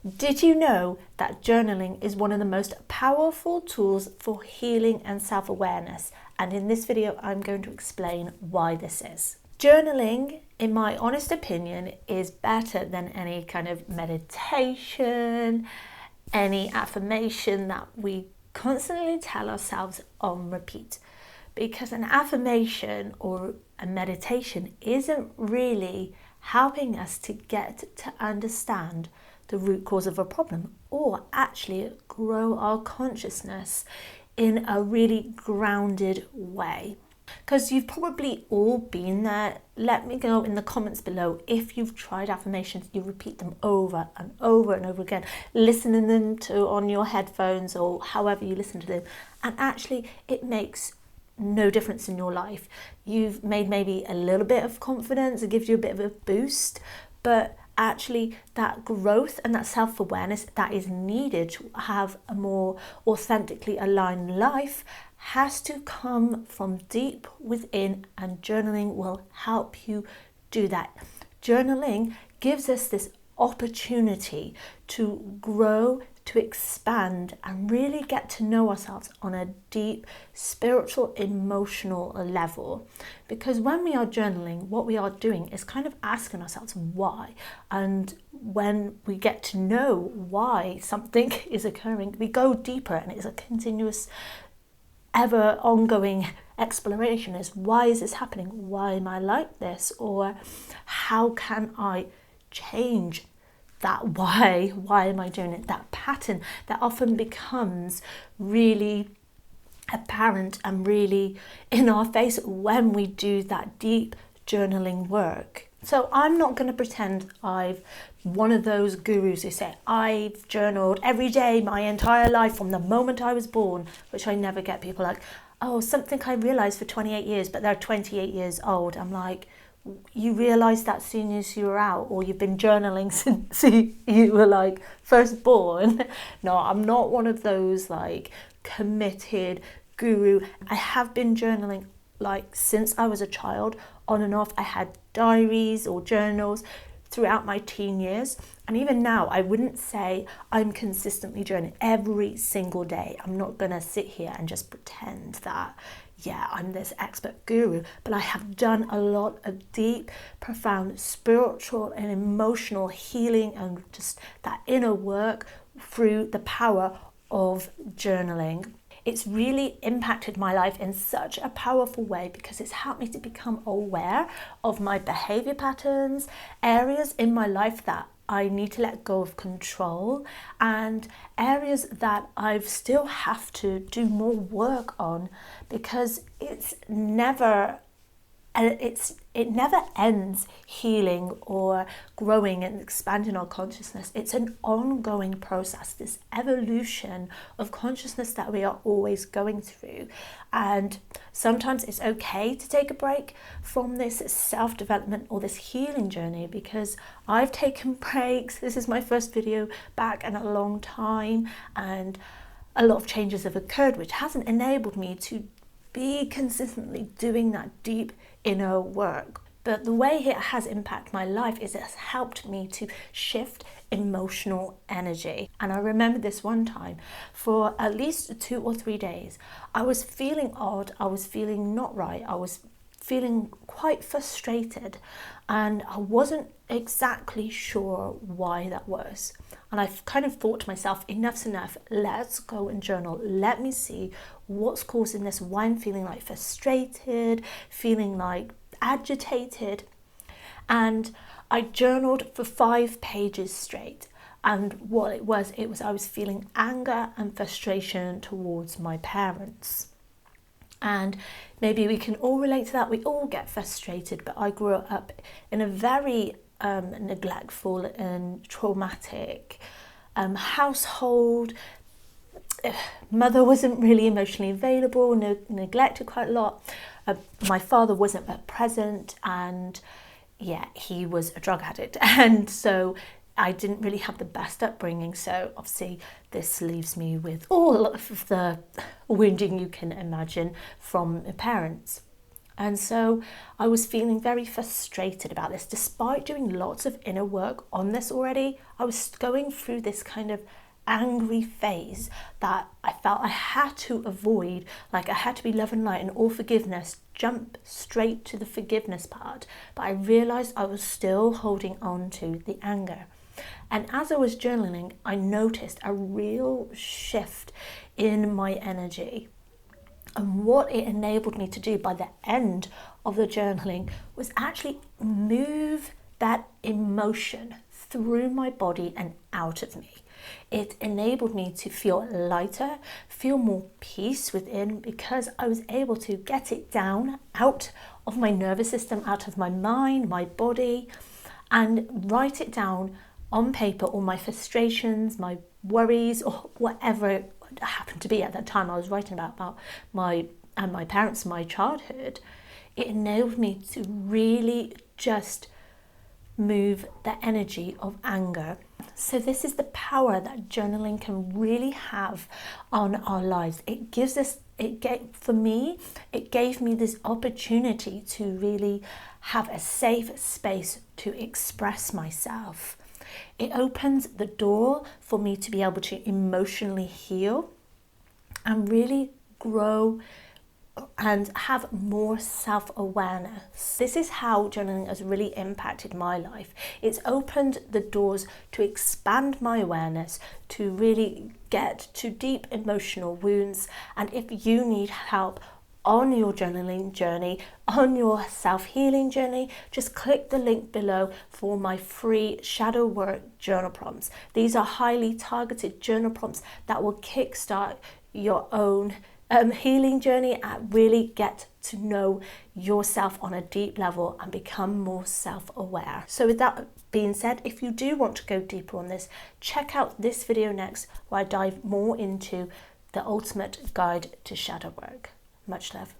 Did you know that journaling is one of the most powerful tools for healing and self-awareness? And in this video, I'm going to explain why this is. Journaling, in my honest opinion, is better than any kind of meditation, any affirmation that we constantly tell ourselves on repeat. Because an affirmation or a meditation isn't really helping us to get to understand the root cause of a problem, or actually grow our consciousness in a really grounded way. Because you've probably all been there. Let me know in the comments below if you've tried affirmations, you repeat them over and over and over again, listening them to on your headphones or however you listen to them, and actually it makes no difference in your life. You've made maybe a little bit of confidence, it gives you a bit of a boost, but actually that growth and that self-awareness that is needed to have a more authentically aligned life has to come from deep within, and journaling will help you do that. Journaling gives us this opportunity to grow, to expand, and really get to know ourselves on a deep spiritual, emotional level. Because when we are journaling, what we are doing is kind of asking ourselves why. And when we get to know why something is occurring, we go deeper, and it's a continuous, ever ongoing exploration. Is why is this happening? Why am I like this? Or how can I change that why am I doing it? That pattern that often becomes really apparent and really in our face when we do that deep journaling work. So I'm not going to pretend I'm one of those gurus who say I've journaled every day my entire life from the moment I was born, which I never get. People like, oh, something I realized for 28 years, but they're 28 years old. I'm like, you realised that soon as you were out, or you've been journaling since you were like first born. No, I'm not one of those like committed guru. I have been journaling like since I was a child, on and off. I had diaries or journals throughout my teen years, and even now I wouldn't say I'm consistently journaling every single day. I'm not gonna sit here and just pretend that yeah, I'm this expert guru, but I have done a lot of deep, profound spiritual and emotional healing and just that inner work through the power of journaling. It's really impacted my life in such a powerful way because it's helped me to become aware of my behavior patterns, areas in my life that I need to let go of control, and areas that I still have to do more work on, because it never ends healing or growing and expanding our consciousness. It's an ongoing process, this evolution of consciousness that we are always going through. And sometimes it's okay to take a break from this self-development or this healing journey, because I've taken breaks. This is my first video back in a long time, and a lot of changes have occurred which hasn't enabled me to be consistently doing that deep inner work. But the way it has impacted my life is it has helped me to shift emotional energy. And I remember this one time, for at least 2 or 3 days, I was feeling odd, I was feeling not right, I was feeling quite frustrated, and I wasn't exactly sure why that was. And I kind of thought to myself, enough's enough, let's go and journal. Let me see what's causing this, why I'm feeling like frustrated, feeling like agitated. And I journaled for 5 pages straight. And what it was I was feeling anger and frustration towards my parents. And maybe we can all relate to that. We all get frustrated, but I grew up in a very neglectful and traumatic household. Mother wasn't really emotionally available, neglected quite a lot. My father wasn't present, and yeah, he was a drug addict, and so I didn't really have the best upbringing. So obviously this leaves me with all of the wounding you can imagine from my parents. And so I was feeling very frustrated about this. Despite doing lots of inner work on this already, I was going through this kind of angry phase that I felt I had to avoid. Like I had to be love and light and all forgiveness, jump straight to the forgiveness part. But I realized I was still holding on to the anger. And as I was journaling, I noticed a real shift in my energy. And what it enabled me to do by the end of the journaling was actually move that emotion through my body and out of me. It enabled me to feel lighter, feel more peace within, because I was able to get it down out of my nervous system, out of my mind, my body, and write it down on paper, all my frustrations, my worries, or whatever it happened to be at that time. I was writing about my parents, my childhood. It enabled me to really just move the energy of anger. So this is the power that journaling can really have on our lives. It gives us, it gave me this opportunity to really have a safe space to express myself. It opens the door for me to be able to emotionally heal and really grow and have more self-awareness. This is how journaling has really impacted my life. It's opened the doors to expand my awareness, to really get to deep emotional wounds. And if you need help on your journaling journey, on your self-healing journey, just click the link below for my free shadow work journal prompts. These are highly targeted journal prompts that will kickstart your own healing journey and really get to know yourself on a deep level and become more self-aware. So with that being said, if you do want to go deeper on this, check out this video next where I dive more into the ultimate guide to shadow work. Much love.